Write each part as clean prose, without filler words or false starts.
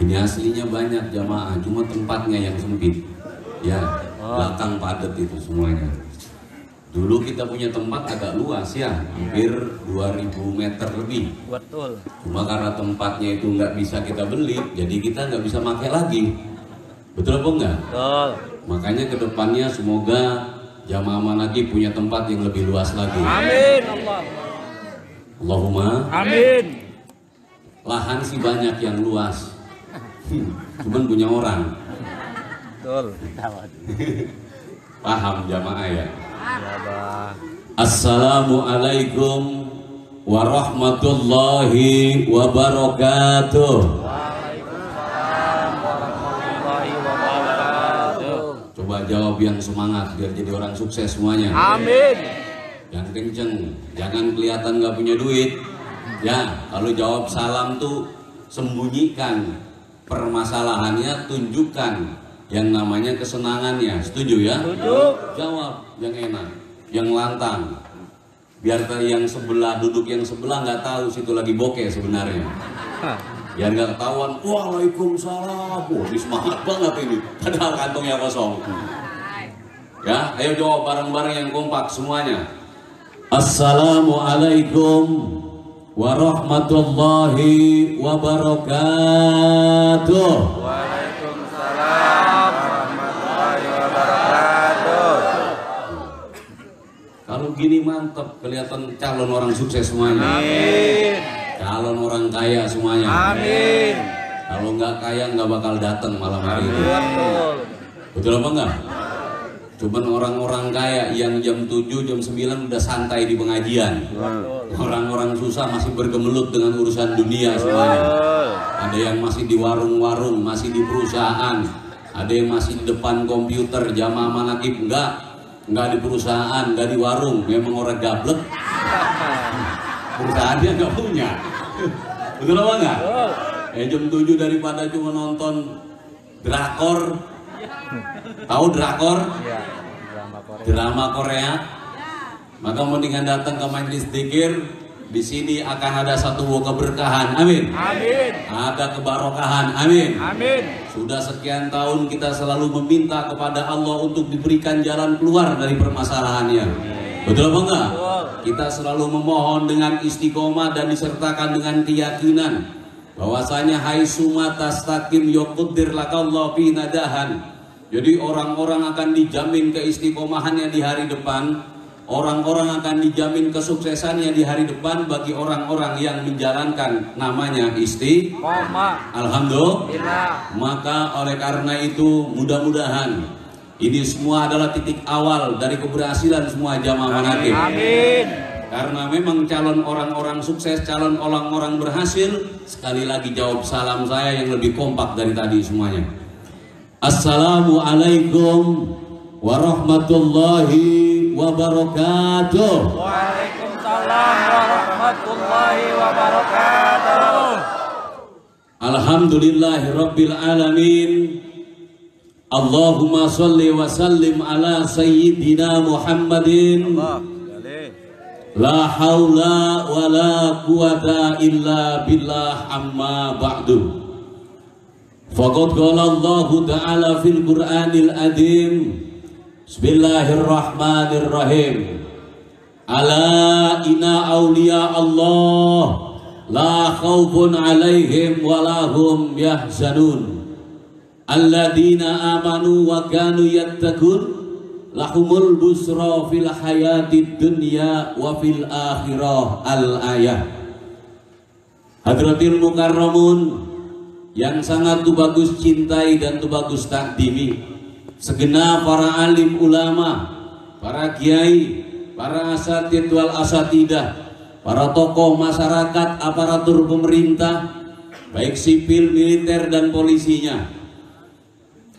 Punya aslinya banyak jamaah, cuma tempatnya yang sempit. Ya, belakang padat itu semuanya. Dulu kita punya tempat agak luas ya, hampir 2000 meter lebih. Betul. Cuma karena tempatnya itu nggak bisa kita beli, jadi kita nggak bisa pakai lagi. Betul apa enggak? Betul. Makanya kedepannya semoga jamaah Manaqib punya tempat yang lebih luas lagi. Amin Allah. Allahumma. Amin. Lahan sih banyak yang luas, cuman punya orang. Betul. Paham jamaah ya? Ya, Assalamualaikum warahmatullahi wabarakatuh. Waalaikumsalam warahmatullahi wabarakatuh. Coba jawab yang semangat biar jadi orang sukses semuanya. Amin. Yang kenceng, jangan kelihatan nggak punya duit. Ya, kalau jawab salam tuh sembunyikan permasalahannya, tunjukkan yang namanya kesenangannya. Setuju ya? Setuju. Jawab yang enak, yang lantang. Biar yang sebelah, duduk yang sebelah nggak tahu situ lagi bokeh sebenarnya. Biar nggak ketahuan. Waalaikumsalam. Wah, ini semangat banget ini. Padahal kantongnya kosong. Ya, ayo jawab bareng-bareng yang kompak semuanya. Assalamualaikum warahmatullahi wabarakatuh. Waalaikumsalam warahmatullahi wabarakatuh. Kalau gini mantap, kelihatan calon orang sukses semuanya. Amin. Calon orang kaya semuanya. Amin. Kalau nggak kaya nggak bakal datang malam hari ini. Betul. Betul apa enggak? Cuman orang-orang kaya yang jam 7, jam 9 udah santai di pengajian. Orang-orang susah masih bergemelut dengan urusan dunia semuanya. Ada yang masih di warung-warung, masih di perusahaan. Ada yang masih di depan komputer. Jamaah Manaqib enggak di perusahaan, enggak di warung. Memang orang gablek. Perusahaan dia enggak punya. Betul apa enggak? Jam 7 daripada cuma nonton drakor. Tahu drakor? Ya, drama Korea. Drama Korea. Maka mendingan datang ke majelis dzikir. Di sini akan ada satu keberkahan. Amin. Amin. Ada kebarokahan. Amin. Amin. Sudah sekian tahun kita selalu meminta kepada Allah untuk diberikan jalan keluar dari permasalahannya. Betul apa enggak? Betul. Kita selalu memohon dengan istiqomah dan disertakan dengan keyakinan bahwasanya haitsuma tastaqim yuqaddir lakallahu fi nadahan. Jadi orang-orang akan dijamin keistiqomahannya di hari depan. Orang-orang akan dijamin kesuksesannya di hari depan bagi orang-orang yang menjalankan namanya istiqomah. Alhamdulillah. Maka oleh karena itu mudah-mudahan ini semua adalah titik awal dari keberhasilan semua jamaah Manaqib. Amin. Karena memang calon orang-orang sukses, calon orang-orang berhasil. Sekali lagi jawab salam saya yang lebih kompak dari tadi semuanya. Assalamualaikum warahmatullahi wabarakatuh. Waalaikumsalam warahmatullahi wabarakatuh. Alhamdulillahirabbil alamin. Allahumma shalli wa sallim ala sayyidina Muhammadin. La haula wa la quwata illa billah amma ba'du. Faqad qala Allah Ta'ala fil Qur'anil Azim. Bismillahirrahmanirrahim. Ala inna awliya Allah la khawfun alaihim wa lahum yahzanun. Alladzina amanu wa kanu yattaqun lahumul busra fil hayatid dunya wa fil akhirah. Al-ayah. Hadratil mukarramun yang sangat tu bagus cintai dan tu bagus takdimi, segenap para alim ulama, para kiai, para asatid wal asatidah, para tokoh masyarakat, aparatur pemerintah, baik sipil, militer dan polisinya.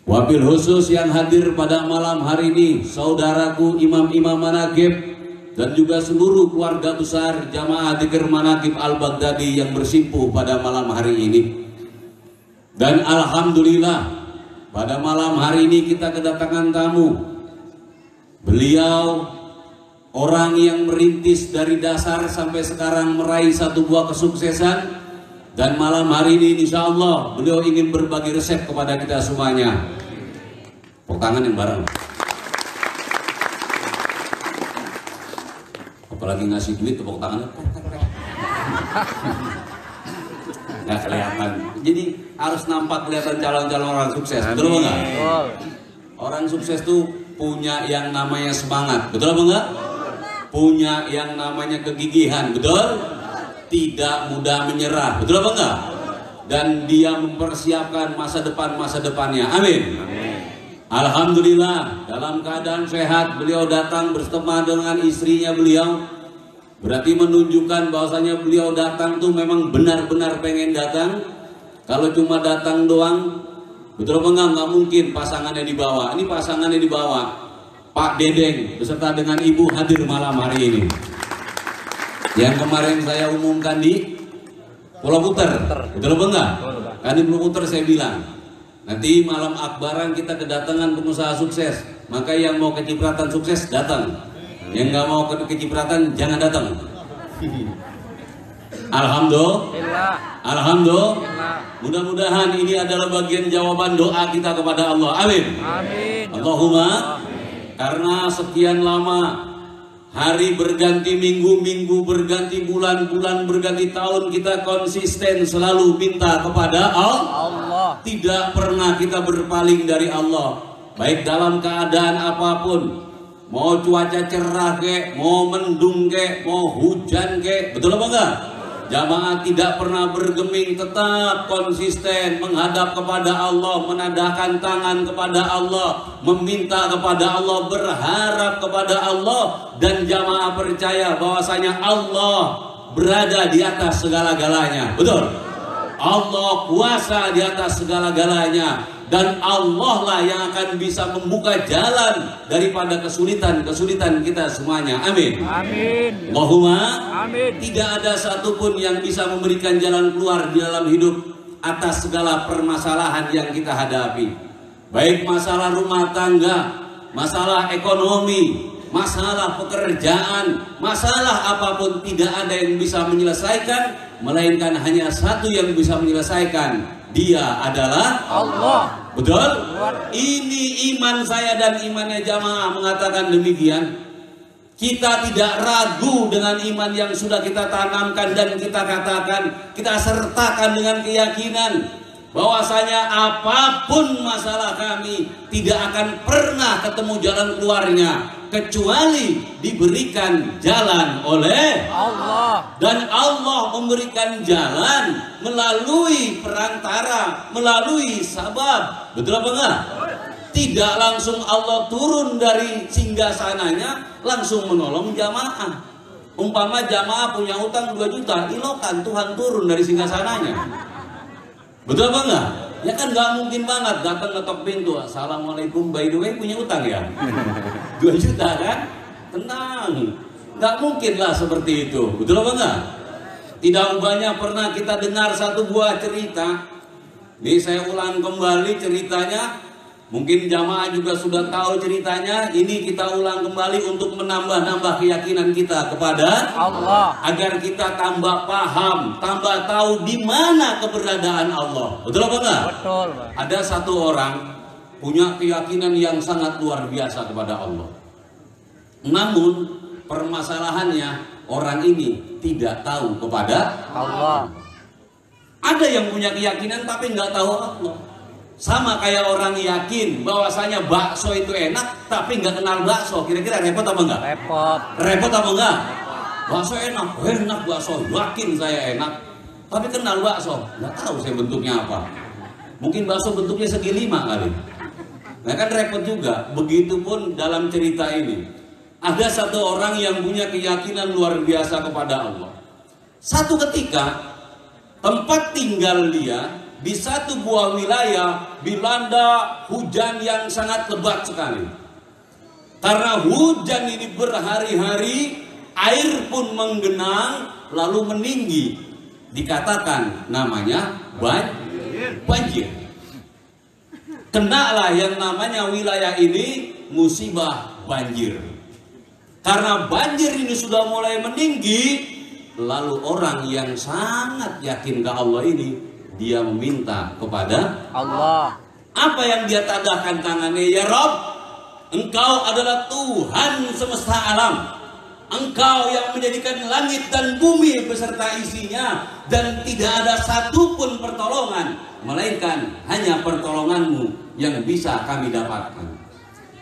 Wabil khusus yang hadir pada malam hari ini, saudaraku imam-imam Manaqib dan juga seluruh keluarga besar jamaah dzikir Manaqib Al-Baghdadi yang bersimpuh pada malam hari ini. Dan alhamdulillah pada malam hari ini kita kedatangan tamu. Beliau orang yang merintis dari dasar sampai sekarang meraih satu buah kesuksesan. Dan malam hari ini insya Allah beliau ingin berbagi resep kepada kita semuanya. Tepuk tangan yang bareng. Apalagi ngasih duit tepuk tangannya. Nggak kelihatan. Jadi harus nampak kelihatan calon-calon orang sukses. Betul nggak? Orang sukses tuh punya yang namanya semangat. Betul apa enggak? Punya yang namanya kegigihan. Betul? Tidak mudah menyerah. Betul apa enggak? Dan dia mempersiapkan masa depannya. Amin. Alhamdulillah dalam keadaan sehat beliau datang bersama dengan istrinya beliau. Berarti menunjukkan bahwasanya beliau datang tuh memang benar-benar pengen datang. Kalau cuma datang doang, betul apa enggak? Nggak mungkin pasangannya dibawa. Ini pasangannya dibawa. Pak Dedeng beserta dengan Ibu hadir malam hari ini. Yang kemarin saya umumkan di Pulau Puter. Betul apa enggak? Kan di Pulau Puter saya bilang, nanti malam akbaran kita kedatangan pengusaha sukses. Maka yang mau kecipratan sukses datang. Yang nggak mau kecipratan jangan datang. Alhamdulillah. Mudah-mudahan ini adalah bagian jawaban doa kita kepada Allah. Amin. Allahumma. Karena sekian lama hari berganti minggu, minggu berganti bulan, bulan berganti tahun, kita konsisten selalu minta kepada Allah. Tidak pernah kita berpaling dari Allah. Baik dalam keadaan apapun. Mau cuaca cerah kek, mau mendung kek, mau hujan kek, betul apa enggak? Jamaah tidak pernah bergeming, tetap konsisten menghadap kepada Allah, menadahkan tangan kepada Allah, meminta kepada Allah, berharap kepada Allah, dan jamaah percaya bahwasanya Allah berada di atas segala-galanya. Betul? Allah kuasa di atas segala-galanya. Dan Allah lah yang akan bisa membuka jalan daripada kesulitan-kesulitan kita semuanya. Amin. Allahumma. Tidak ada satupun yang bisa memberikan jalan keluar di dalam hidup atas segala permasalahan yang kita hadapi. Baik masalah rumah tangga, masalah ekonomi, masalah pekerjaan, masalah apapun, tidak ada yang bisa menyelesaikan, melainkan hanya satu yang bisa menyelesaikan. Dia adalah Allah. Betul? Ini iman saya dan imannya jamaah mengatakan demikian. Kita tidak ragu dengan iman yang sudah kita tanamkan dan kita katakan, kita sertakan dengan keyakinan bahwasanya apapun masalah kami tidak akan pernah ketemu jalan keluarnya kecuali diberikan jalan oleh Allah. Dan Allah memberikan jalan melalui perantara, melalui sabab. Betul apa enggak? Tidak langsung Allah turun dari singgasananya langsung menolong jamaah. Umpama jamaah punya utang 2 juta, ilokan Tuhan turun dari singgasananya. Betul apa enggak? Ya kan nggak mungkin banget datang ngetok pintu, assalamualaikum, by the way punya utang ya 2 juta kan? Tenang, nggak mungkin lah seperti itu. Betul apa enggak? Tidak banyak pernah kita dengar satu buah cerita. Ini saya ulang kembali ceritanya. Mungkin jamaah juga sudah tahu ceritanya. Ini kita ulang kembali untuk menambah-nambah keyakinan kita kepada Allah, agar kita tambah paham, tambah tahu di mana keberadaan Allah. Betul apa enggak? Betul. Ada satu orang punya keyakinan yang sangat luar biasa kepada Allah. Namun permasalahannya orang ini tidak tahu kepada Allah. Ada yang punya keyakinan tapi nggak tahu Allah. Sama kayak orang yakin bahwasanya bakso itu enak tapi nggak kenal bakso. Kira-kira repot apa enggak? Repot apa enggak? Bakso enak bakso, yakin saya enak, tapi kenal bakso nggak tahu saya bentuknya apa. Mungkin bakso bentuknya segi 5 kali. Nah kan repot juga. Begitupun dalam cerita ini ada satu orang yang punya keyakinan luar biasa kepada Allah. Satu ketika tempat tinggal dia di satu buah wilayah dilanda hujan yang sangat lebat sekali. Karena hujan ini berhari-hari, air pun menggenang lalu meninggi. Dikatakan namanya banjir. Kenalah yang namanya wilayah ini musibah banjir. Karena banjir ini sudah mulai meninggi, Lalu orang yang sangat yakin ke Allah ini, dia meminta kepada Allah. Apa yang dia tadahkan tangannya? Ya Rob, Engkau adalah Tuhan semesta alam. Engkau yang menjadikan langit dan bumi beserta isinya, dan tidak ada satupun pertolongan melainkan hanya pertolonganmu yang bisa kami dapatkan.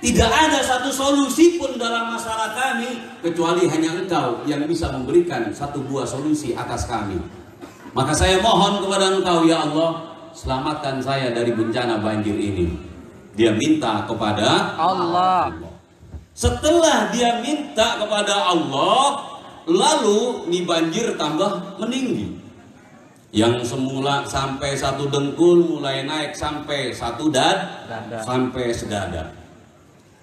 Tidak ada satu solusi pun dalam masalah kami kecuali hanya Engkau yang bisa memberikan satu buah solusi atas kami. Maka saya mohon kepada Engkau ya Allah, selamatkan saya dari bencana banjir ini. Dia minta kepada Allah. Setelah dia minta kepada Allah, lalu nih banjir tambah meninggi. Yang semula sampai 1 dengkul mulai naik sampai 1 dada, sampai sedada.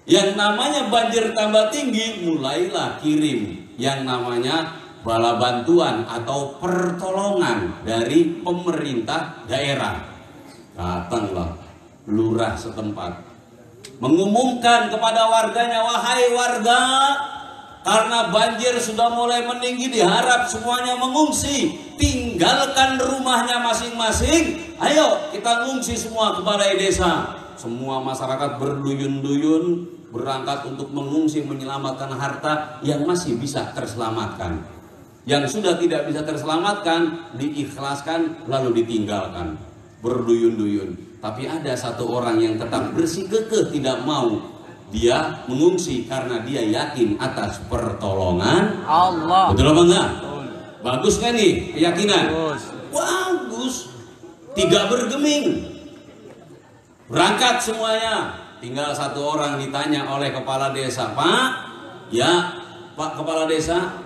Yang namanya banjir tambah tinggi, mulailah kirim yang namanya bala bantuan atau pertolongan dari pemerintah daerah. Datanglah lurah setempat mengumumkan kepada warganya, wahai warga, karena banjir sudah mulai meninggi, diharap semuanya mengungsi, tinggalkan rumahnya masing-masing, ayo kita ngungsi semua ke balai desa. Semua masyarakat berduyun-duyun berangkat untuk mengungsi, menyelamatkan harta yang masih bisa terselamatkan. Yang sudah tidak bisa terselamatkan diikhlaskan lalu ditinggalkan, berduyun-duyun. Tapi ada satu orang yang tetap bersikukuh tidak mau. Dia mengungsi karena dia yakin atas pertolongan Allah. Betul apa enggak? Bagus kan nih keyakinan? Bagus. Tidak bergeming. Berangkat semuanya. Tinggal satu orang ditanya oleh kepala desa, Pak, ya Pak Kepala Desa,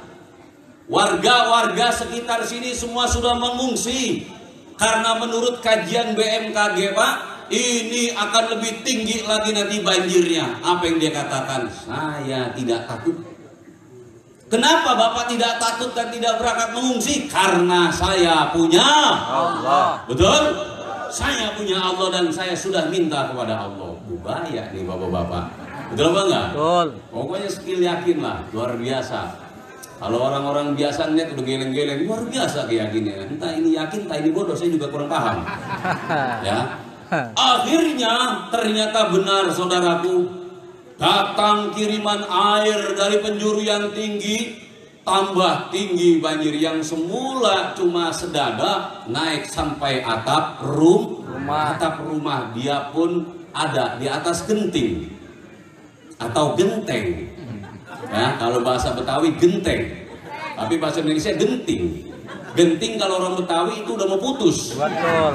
warga-warga sekitar sini semua sudah mengungsi. Karena menurut kajian BMKG Pak, ini akan lebih tinggi lagi nanti banjirnya. Apa yang dia katakan? Saya tidak takut. Kenapa Bapak tidak takut dan tidak berangkat mengungsi? Karena saya punya Allah. Betul? Saya punya Allah dan saya sudah minta kepada Allah. Bahaya nih bapak-bapak. Betul apa enggak? Betul. Pokoknya skill yakin lah, luar biasa. Kalau orang-orang biasa lihat udah geleng-geleng, luar biasa keyakinannya. Entah ini yakin, entah ini bodoh, saya juga kurang paham. Ya. Akhirnya ternyata benar saudaraku, datang kiriman air dari penjuru yang tinggi, tambah tinggi banjir yang semula cuma sedada naik sampai atap rumah. Atap rumah dia pun ada di atas genting atau genteng. Ya, kalau bahasa Betawi genteng, tapi bahasa Indonesia genting. Genting kalau orang Betawi itu udah mau putus. Betul.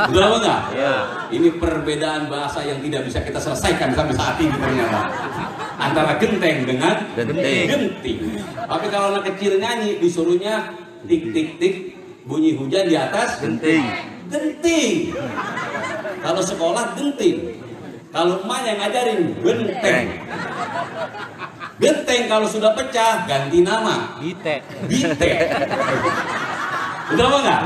Betul apa enggak? Ya. Ini perbedaan bahasa yang tidak bisa kita selesaikan sampai saat ini ternyata. Antara genteng dengan genting. Tapi kalau anak kecil nyanyi disuruhnya tik tik tik bunyi hujan di atas genting. Genting. Kalau sekolah genting. Kalau emak yang ngajarin genteng. Genteng kalau sudah pecah ganti nama. Bite. Bite. Udah apa enggak?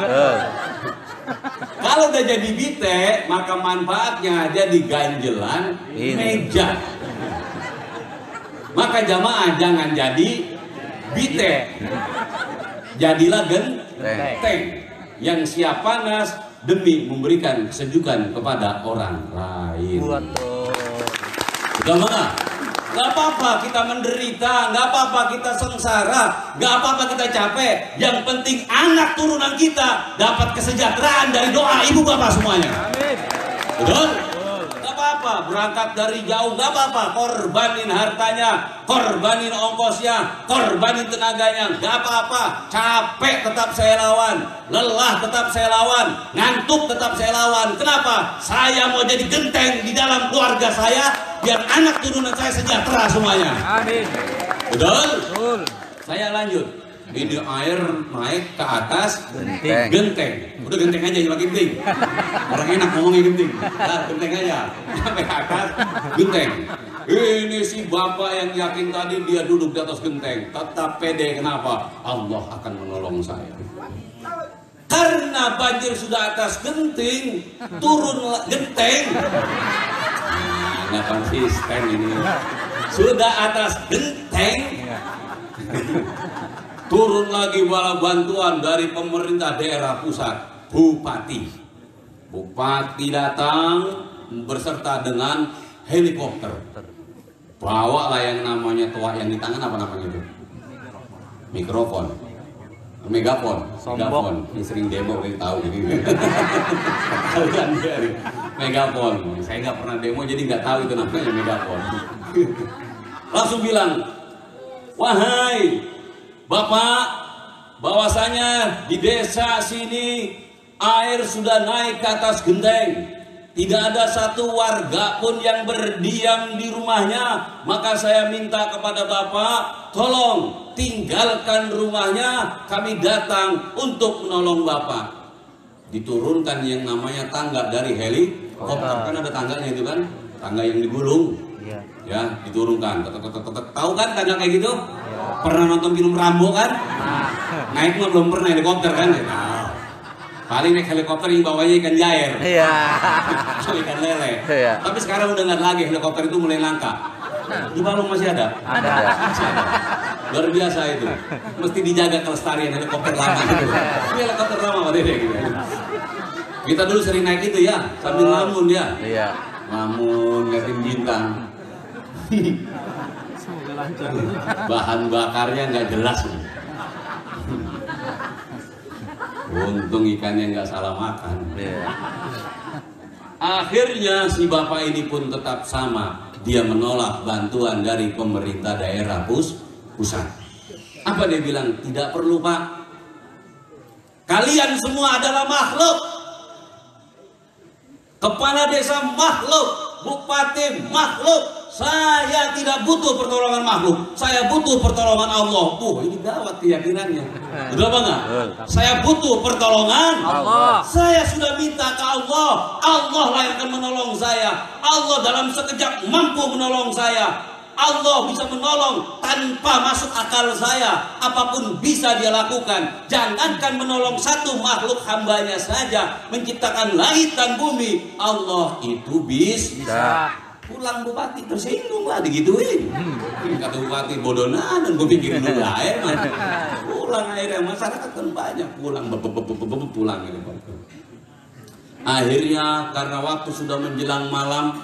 Kalau udah jadi bite, maka manfaatnya jadi ganjelan meja. Maka jamaah jangan jadi bite. Jadilah genteng yang siap panas demi memberikan kesejukan kepada orang lain. Udah mana? Gak apa-apa kita menderita, gak apa-apa kita sengsara, gak apa-apa kita capek. Yang penting anak turunan kita dapat kesejahteraan dari doa ibu bapak semuanya. Amin. Betul? Gak apa-apa, berangkat dari jauh gak apa-apa. Korbanin hartanya, korbanin ongkosnya, korbanin tenaganya, gak apa-apa. Capek tetap saya lawan, lelah tetap saya lawan, ngantuk tetap saya lawan. Kenapa? Saya mau jadi genteng di dalam keluarga saya, biar anak turunan saya sejahtera semuanya. Amin. Betul? Betul. Saya lanjut. Ini air naik ke atas genteng. Udah genteng aja pakai genting. Orang enak ngomongnya genting. Nah, genteng aja. Sampai ke atas genteng. Ini si bapak yang yakin tadi dia duduk di atas genteng. Tetap pede, kenapa? Allah akan menolong saya. Karena banjir sudah atas genting, turun genteng. Nggak konsisten ini. Sudah atas genteng, Turun lagi bala bantuan dari pemerintah daerah pusat, bupati. Bupati datang berserta dengan helikopter. Bawalah yang namanya tua yang di tangan apa namanya itu? Mikrofon. Megafon. Megafon. Ini sering demo yang tahu jadi. Kalian dari megafon. Saya nggak pernah demo jadi nggak tahu itu namanya megafon. Langsung bilang, wahai Bapak, bahwasanya di desa sini air sudah naik ke atas genteng. Tidak ada satu warga pun yang berdiam di rumahnya. Maka saya minta kepada Bapak, tolong tinggalkan rumahnya. Kami datang untuk menolong Bapak. Diturunkan yang namanya tangga dari helikopter. Kan ada tangganya itu kan, tangga yang digulung. Ya, diturunkan. Tahu kan tangga kayak gitu? Pernah nonton film Rambo kan? Naik mah belum pernah helikopter kan? Paling naik helikopter yang bawahnya ikan jair. Iya. Ikan lele. Iya. Tapi sekarang udah nggak lagi, helikopter itu mulai langka. Di Balong masih ada? Ada. Masih ada. Luar biasa itu. Mesti dijaga kelestarian helikopter lama gitu. Ini helikopter lama Pak Dede gitu. Kita dulu sering naik itu ya, sambil ngelamun ya. Iya. Ngelamun, ngeliatin bintang. Bahan bakarnya nggak jelas. Untung ikannya nggak salah makan. Akhirnya si bapak ini pun tetap sama. Dia menolak bantuan dari pemerintah daerah pusat. Apa dia bilang? Tidak perlu Pak. Kalian semua adalah makhluk. Kepala desa makhluk. Bupati makhluk. Saya tidak butuh pertolongan makhluk. Saya butuh pertolongan Allah. Ini gawat keyakinannya. Betul apa enggak? Saya butuh pertolongan Allah. Saya sudah minta ke Allah. Allah lah yang akan menolong saya. Allah dalam sekejap mampu menolong saya. Allah bisa menolong tanpa masuk akal saya. Apapun bisa dia lakukan. Jangankan menolong satu makhluk hambanya saja, menciptakan langit dan bumi. Allah itu bisa. Pulang bupati tersinggung lah digituin. Kata bupati bodonan dan gue pikirin dulu air mana. Pulang akhirnya masyarakat kan banyak pulang pulang gitu. Akhirnya karena waktu sudah menjelang malam,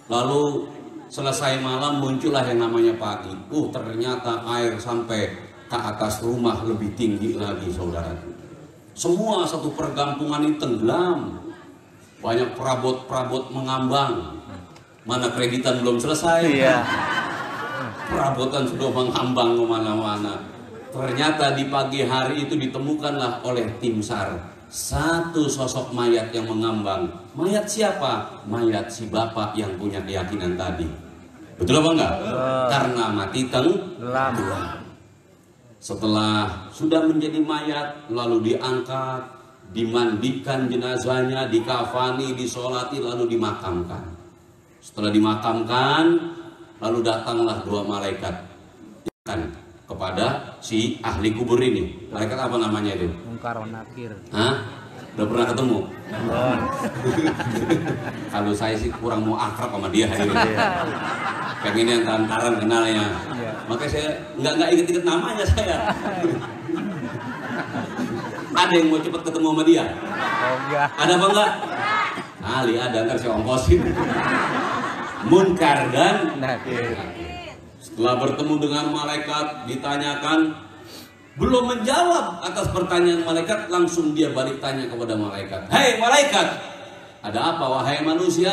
lalu selesai malam muncullah yang namanya pagi. Ternyata air sampai ke atas rumah lebih tinggi lagi saudara. Semua satu perkampungan ini tenggelam. Banyak perabot-perabot mengambang. Mana kreditan belum selesai. Iya. Perabotan sudah mengambang kemana-mana. Ternyata di pagi hari itu ditemukanlah oleh tim SAR satu sosok mayat yang mengambang. Mayat siapa? Mayat si bapak yang punya keyakinan tadi. Betul apa enggak? Karena mati tenggelam. Setelah sudah menjadi mayat, lalu diangkat, dimandikan jenazahnya, dikafani, disolati, lalu dimakamkan. Setelah dimakamkan, lalu datanglah dua malaikat kepada si ahli kubur ini. Malaikat apa namanya itu? Mungkar Nakir. Hah? Udah pernah ketemu? Kalau saya sih kurang mau akrab sama dia hari ini. Pengen yang lantaran kenalnya. Makanya saya nggak inget namanya saya. Ada yang mau cepat ketemu sama dia? Oh enggak. Ada apa enggak? Kali ada, ntar saya ongkosin. Munkar dan Nakir. Setelah bertemu dengan malaikat, ditanyakan, belum menjawab atas pertanyaan malaikat, langsung dia balik tanya kepada malaikat. Hei malaikat, ada apa wahai manusia?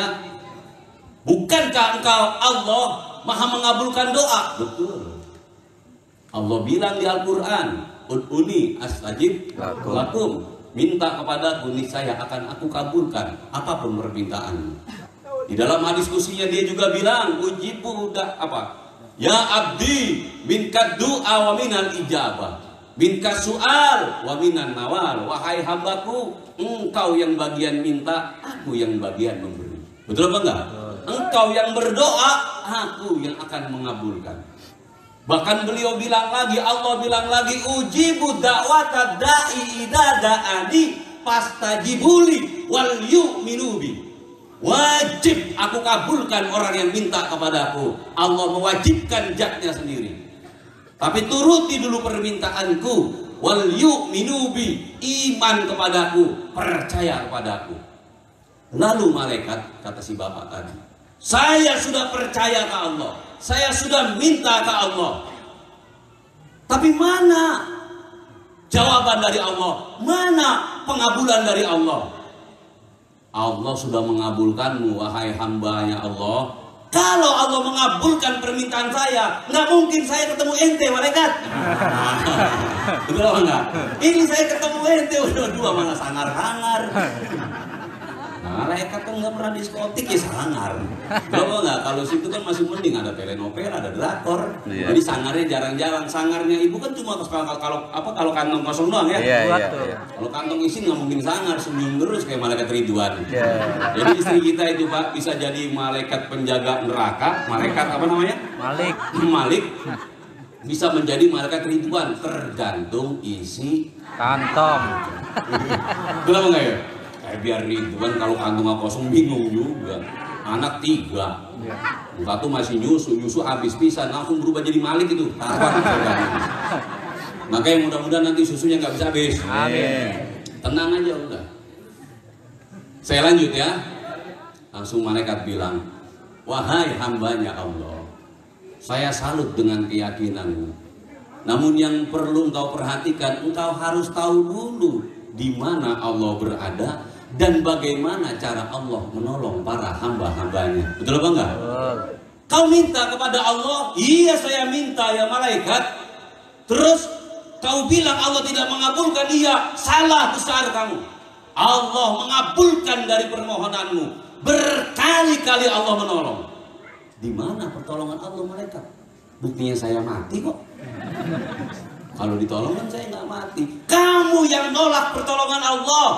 Bukankah engkau Allah maha mengabulkan doa? Betul. Allah bilang di Al-Quran, Ud'uni astajib lakum. Minta kepadaku, niscaya akan aku kabulkan apapun permintaan. Di dalam hadis kusinya dia juga bilang, ujibu apa? Ya abdi, minka du'a wa minal ijabah, minka su'al wa minan nawal. Wahai hambaku, engkau yang bagian minta, aku yang bagian memberi. Betul apa enggak? Engkau yang berdoa, aku yang akan mengabulkan. Bahkan beliau bilang lagi, Allah bilang lagi, ujibu da'wata da'i idza da'ani fastajibuli wal yu'minu bi. Wajib aku kabulkan orang yang minta kepadaku. Allah mewajibkan zatnya sendiri. Tapi turuti dulu permintaanku. Wal yu'minu bi, iman kepadaku, percaya kepadaku. Lalu malaikat, kata si bapak tadi, saya sudah percaya ke Allah, saya sudah minta ke Allah. Tapi mana jawaban dari Allah? Mana pengabulan dari Allah? Allah sudah mengabulkanmu, wahai hambanya Allah. Kalau Allah mengabulkan permintaan saya, nggak mungkin saya ketemu ente, malaikat. Betul apa enggak? Ini saya ketemu ente, udah malah sangar-sangar. Malaikat kan nggak pernah diskotik ya sangar. Kalau enggak, kalau situ kan masih mending ada telenovela, ada drakor. Jadi sangarnya jarang-jarang. Sangarnya ibu kan cuma kalau kantong kosong doang ya. Kalau kantong isi nggak mungkin sangar, senyum terus kayak malaikat Ridwan. Jadi istri kita itu Pak bisa jadi malaikat penjaga neraka, malaikat apa namanya? Malik. Bisa menjadi malaikat Ridwan tergantung isi kantong. Kenapa enggak ya? Biar Ridwan kalau kantongnya kosong bingung juga. Anak 3, satu masih nyusu habis pisan langsung berubah jadi Malik itu. Makanya mudah-mudahan nanti susunya nggak bisa habis. Amin. Tenang aja udah. Saya lanjut ya. Langsung malaikat bilang, wahai hambanya Allah, saya salut dengan keyakinanmu. Namun yang perlu engkau perhatikan, engkau harus tahu dulu di mana Allah berada dan bagaimana cara Allah menolong para hamba-hambanya. Betul apa enggak? Kau minta kepada Allah, iya saya minta ya malaikat. Terus kau bilang Allah tidak mengabulkan, iya salah besar kamu. Allah mengabulkan dari permohonanmu. Berkali-kali Allah menolong. Di mana pertolongan Allah malaikat? Buktinya saya mati kok. Kalau ditolong kan saya nggak mati. Kamu yang nolak pertolongan Allah.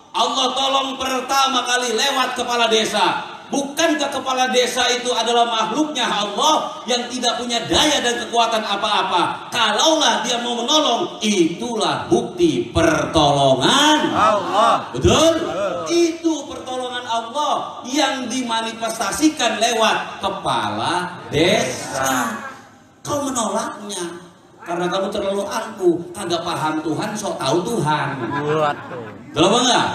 Allah tolong pertama kali lewat kepala desa. Bukankah kepala desa itu adalah makhluknya Allah yang tidak punya daya dan kekuatan apa-apa? Kalaulah dia mau menolong, itulah bukti pertolongan Allah. Betul? Itu pertolongan Allah yang dimanifestasikan lewat kepala desa. Kau menolaknya karena kamu terlalu angkuh, kagak paham Tuhan, sok tahu Tuhan. Betul apa enggak?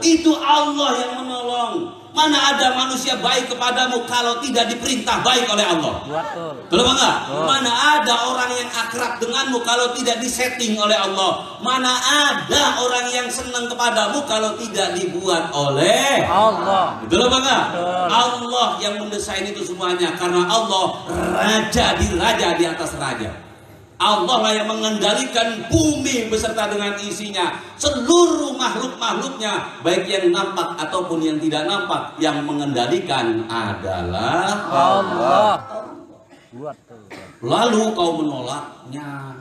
Itu Allah yang menolong. Mana ada manusia baik kepadamu kalau tidak diperintah baik oleh Allah? Betul apa enggak? Mana ada orang yang akrab denganmu kalau tidak disetting oleh Allah? Mana ada orang yang senang kepadamu kalau tidak dibuat oleh Allah? Betul apa enggak? Allah yang mendesain itu semuanya karena Allah raja di atas raja. Allah lah yang mengendalikan bumi beserta dengan isinya, seluruh makhluk-makhluknya, baik yang nampak ataupun yang tidak nampak, yang mengendalikan adalah Allah. Lalu kau menolaknya.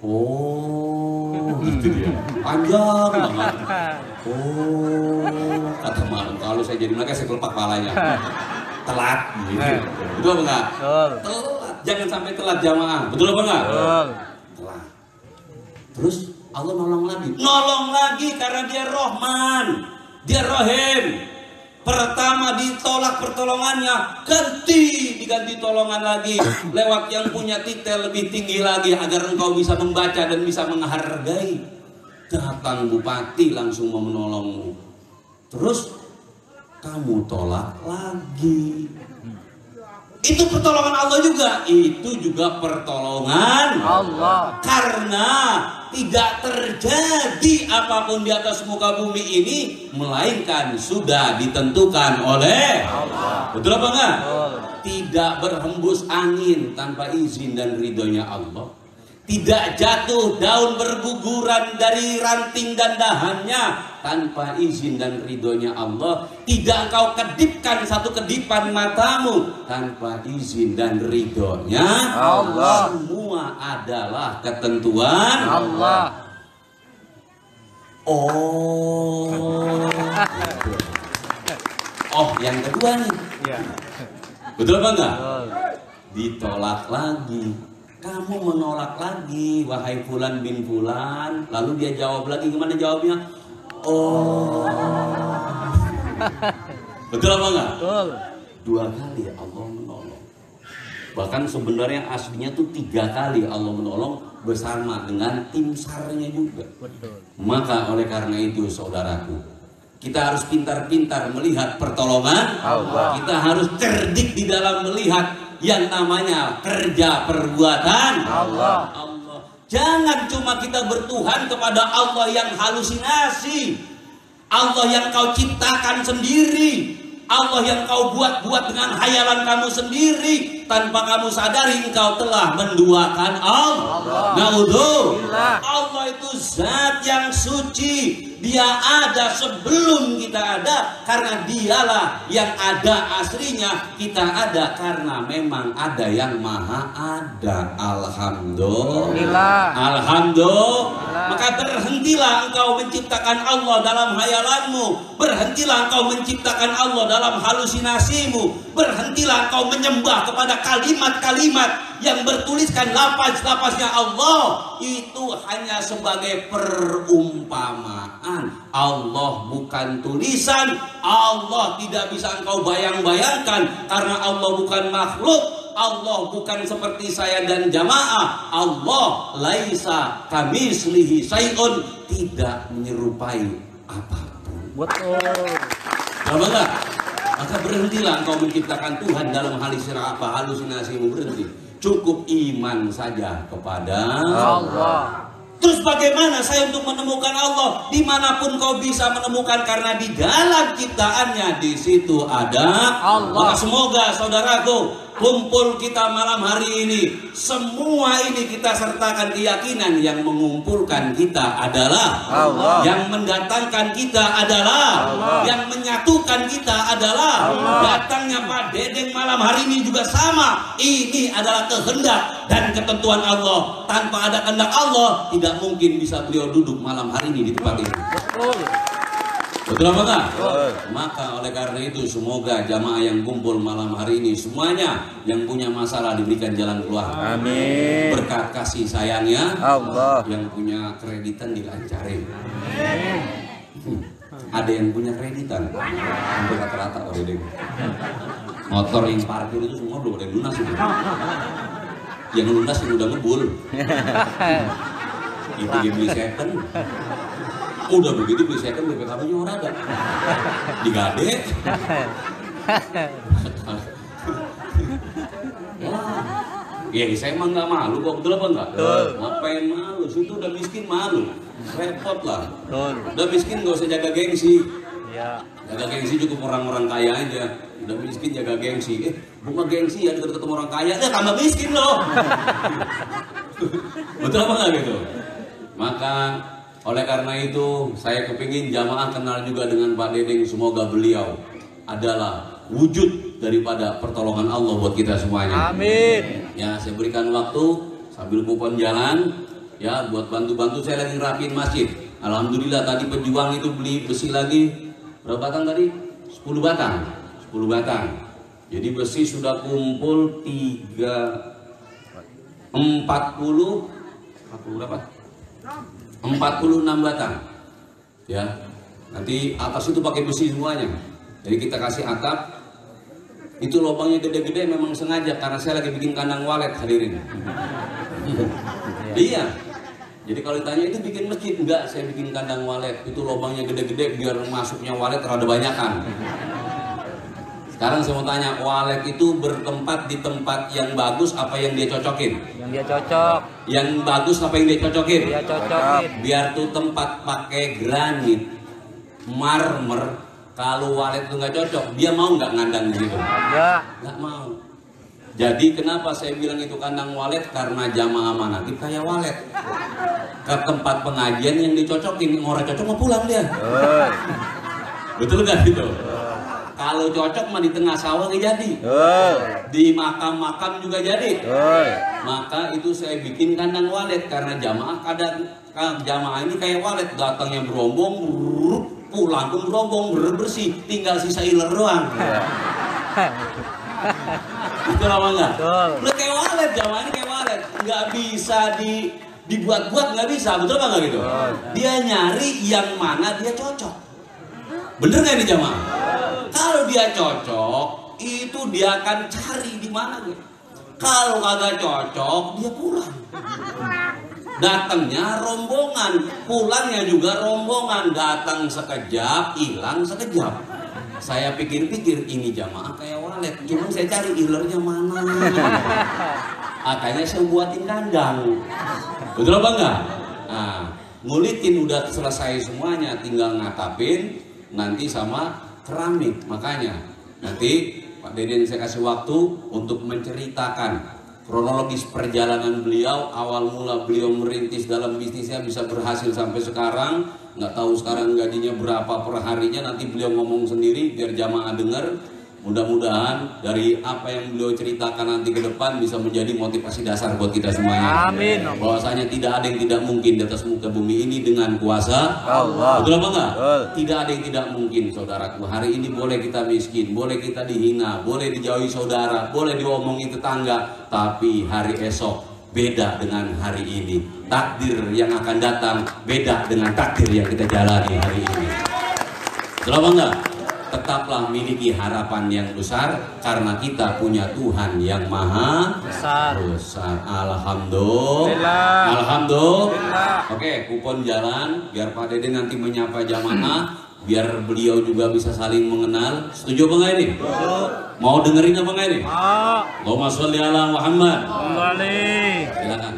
Oh, gitu dia. Panjang banget. Oh, kata malam kalau saya jadi mereka saya kelepak kepalanya. Telat gitu. Betul apa enggak? Telat. Jangan sampai telat jamaah. Betul apa enggak? Telat. Terus Allah nolong lagi. Nolong lagi karena dia Rahman. Dia Rahim. Pertama ditolak pertolongannya, diganti tolongan lagi lewat yang punya titel lebih tinggi lagi agar engkau bisa membaca dan bisa menghargai. Datang bupati langsung mau menolongmu. Terus kamu tolak lagi. Itu pertolongan Allah juga. Itu juga pertolongan Allah. Karena tidak terjadi apapun di atas muka bumi ini melainkan sudah ditentukan oleh Allah. Betul apa enggak? Tidak berhembus angin tanpa izin dan ridhonya Allah. Tidak jatuh daun berguguran dari ranting dan dahannya tanpa izin dan ridhonya Allah. Tidak engkau kedipkan satu kedipan matamu tanpa izin dan ridhonya Allah. Semua adalah ketentuan Allah. Oh, yang kedua nih. Betul apa enggak? Ditolak lagi. Kamu menolak lagi, wahai Fulan bin Fulan. Lalu dia jawab lagi, gimana jawabnya? Oh. Betul apa enggak? Betul. 2 kali Allah menolong. Bahkan sebenarnya aslinya tuh 3 kali Allah menolong bersama dengan tim SAR-nya juga. Betul. Maka oleh karena itu saudaraku, kita harus pintar-pintar melihat pertolongan Allah. Kita harus cerdik di dalam melihat yang namanya kerja perbuatan Allah. Jangan cuma kita bertuhan kepada Allah yang halusinasi, Allah yang kau ciptakan sendiri, Allah yang kau buat-buat dengan hayalan kamu sendiri, tanpa kamu sadari engkau telah menduakan Allah. Naudzubillah. Allah itu zat yang suci. Dia ada sebelum kita ada, karena dialah yang ada aslinya. Kita ada karena memang ada yang maha ada. Alhamdulillah. Alhamdulillah. Maka berhentilah engkau menciptakan Allah dalam hayalanmu. Berhentilah engkau menciptakan Allah dalam halusinasimu. Berhentilah engkau menyembah kepada kalimat-kalimat yang bertuliskan lafaz-lafaznya Allah. Itu hanya sebagai perumpamaan. Allah bukan tulisan. Allah tidak bisa engkau bayang-bayangkan, karena Allah bukan makhluk. Allah bukan seperti saya dan jamaah. Allah laisa kamislihi syai'un, tidak menyerupai apapun. Betul. Kalau enggak, maka berhentilah engkau menciptakan Tuhan dalam halusinasimu. Berhenti. Cukup iman saja kepada Allah. Terus bagaimana saya untuk menemukan Allah? Dimanapun kau bisa menemukan, karena di dalam ciptaannya di situ ada Allah. Maka semoga saudaraku, kumpul kita malam hari ini, semua ini kita sertakan keyakinan yang mengumpulkan kita adalah Allah. Yang mendatangkan kita adalah Allah. Yang menyatukan kita adalah Allah. Datangnya Pak Dedeng malam hari ini juga sama. Ini adalah kehendak dan ketentuan Allah. Tanpa ada kehendak Allah, tidak mungkin bisa beliau duduk malam hari ini di tempat ini. Betul. Betul apa enggak? Maka oleh karena itu, semoga jamaah yang kumpul malam hari ini semuanya yang punya masalah diberikan jalan keluar. Amin. Berkat kasih sayangnya Allah. Yang punya kreditan dilancarin. Ada yang punya kreditan hampir rata-rata kalau Dedeng. Motor yang parkir itu semua belum ada yang lunas itu. Yang lunas yang udah ngebul. Itu dia beli second. Udah begitu beli second, BPKB-nya orang gak digade. Ya saya emang gak malu kok, betul apa enggak? Ngapain malu? Situ udah miskin malu, repot lah. Udah miskin gak usah jaga gengsi. Jaga gengsi cukup orang-orang kaya aja. Udah miskin jaga gengsi. Bukan gengsi ya, deket ketemu orang kaya, tambah miskin loh. Betul apa enggak gitu? Maka oleh karena itu saya kepingin jamaah kenal juga dengan Pak Dedeng. Semoga beliau adalah wujud daripada pertolongan Allah buat kita semuanya. Amin. Ya, saya berikan waktu sambil kupon jalan ya buat bantu-bantu. Saya lagi rapiin masjid. Alhamdulillah tadi pejuang itu beli besi lagi. Berapa batang tadi? 10 batang. 10 batang. Jadi besi sudah kumpul 40 berapa? 46 batang. Ya. Nanti atas itu pakai besi semuanya. Jadi kita kasih atap. Itu lubangnya gede-gede memang sengaja karena saya lagi bikin kandang walet hadirin. Iya. Jadi kalau ditanya itu bikin masjid, enggak, saya bikin kandang walet. Itu lubangnya gede-gede biar masuknya walet rada banyakan. Sekarang saya mau tanya, walet itu bertempat di tempat yang bagus apa yang dia cocokin? Yang dia cocok. Yang bagus apa yang dia cocokin? Dia cocokin. Biar tuh tempat pakai granit, marmer, kalau walet itu nggak cocok, dia mau nggak ngandang di situ? Nggak mau. Jadi kenapa saya bilang itu kandang walet? Karena jamaah manakib kayak walet. Ke tempat pengajian yang dicocokin, orang cocok mau pulang dia. Betul nggak gitu? Kalau cocok mah di tengah sawah nggak jadi, di makam-makam juga jadi. Maka itu saya bikin kandang walet karena jamaah ini kayak walet, datangnya berombong, pulang pun berombong, bersih, tinggal sisa iler doang. Itu lama nggak? Udah kayak walet, jamaah ini kayak walet, nggak bisa dibuat-buat, nggak bisa, betul nggak gitu? Dia nyari yang mana dia cocok. Bener nggak nih jamaah? Kalau dia cocok, itu dia akan cari di mana gitu. Kalau kagak cocok, dia pulang. Datangnya rombongan, pulangnya juga rombongan. Datang sekejap, hilang sekejap. Saya pikir-pikir ini jamaah kayak walet. Cuma saya cari ilernya mana. Akhirnya saya buatin kandang. Betul apa enggak? Nah, ngulitin udah selesai semuanya, tinggal ngatapin nanti sama keramik. Makanya nanti Pak Deden saya kasih waktu untuk menceritakan kronologis perjalanan beliau, awal mula beliau merintis dalam bisnisnya bisa berhasil sampai sekarang. Nggak tahu sekarang gajinya berapa per harinya, nanti beliau ngomong sendiri biar jamaah dengar. Mudah-mudahan dari apa yang beliau ceritakan nanti ke depan bisa menjadi motivasi dasar buat kita semuanya. Amin. Bahwasanya tidak ada yang tidak mungkin di atas muka bumi ini dengan kuasa Allah. Betul apa enggak? Betul. Tidak ada yang tidak mungkin, saudaraku. Hari ini boleh kita miskin, boleh kita dihina, boleh dijauhi saudara, boleh diomongi tetangga, tapi hari esok beda dengan hari ini. Takdir yang akan datang beda dengan takdir yang kita jalani hari ini. Betul apa enggak? Tetaplah miliki harapan yang besar karena kita punya Tuhan yang maha Besar. Alhamdulillah. Alhamdulillah. Oke, kupon jalan biar Pak Dede nanti menyapa jamaah, biar beliau juga bisa saling mengenal. Setuju apa enggak ini? Mau dengerin apa enggak ini? Allahumma sholli ala Muhammad. Kembali. Silakan.